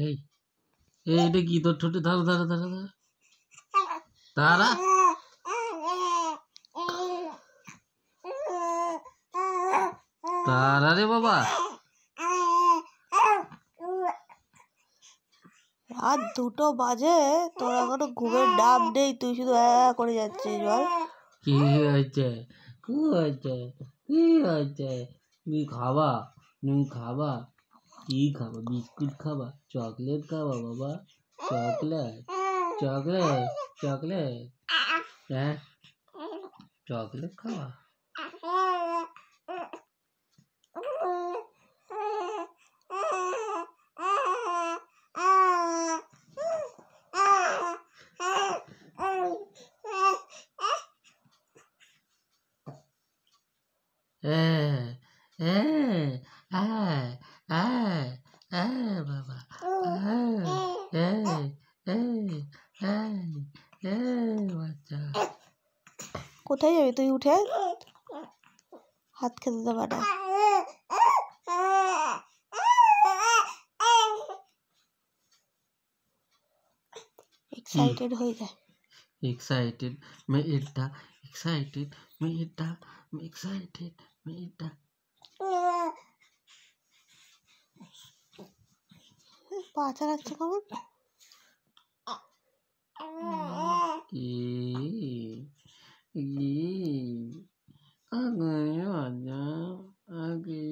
এই এইটা কি তোর ঠোঁটে? ধরো ধরো ধরো ধরো তারা তারা রে বাবা, রাত 2টো বাজে, তোর এখনো ঘুমের নাম নেই, তুই শুধু করে যাচ্ছিস। বল কি হয়েছে? কি হয়েছে? কি হয়েছে? তুমি খাবা? তুমি খাবা? কি খাবা? বিস্কুট খাবা? চকলেট খাবা বাবা? চকলেট চকলেট চকলেট, হ্যাঁ চকলেট খাবা? বাবা বাচ্চা, কোথায় যাবি তুই? উঠে হাত খেতে দেবে না। এক্সাইটেড হয়ে যায়। excited মেয়েটা, excited মেয়েটা, excited মেয়েটা। বাচ্চা লাগছে কেমন? কি আগে বাজা আগে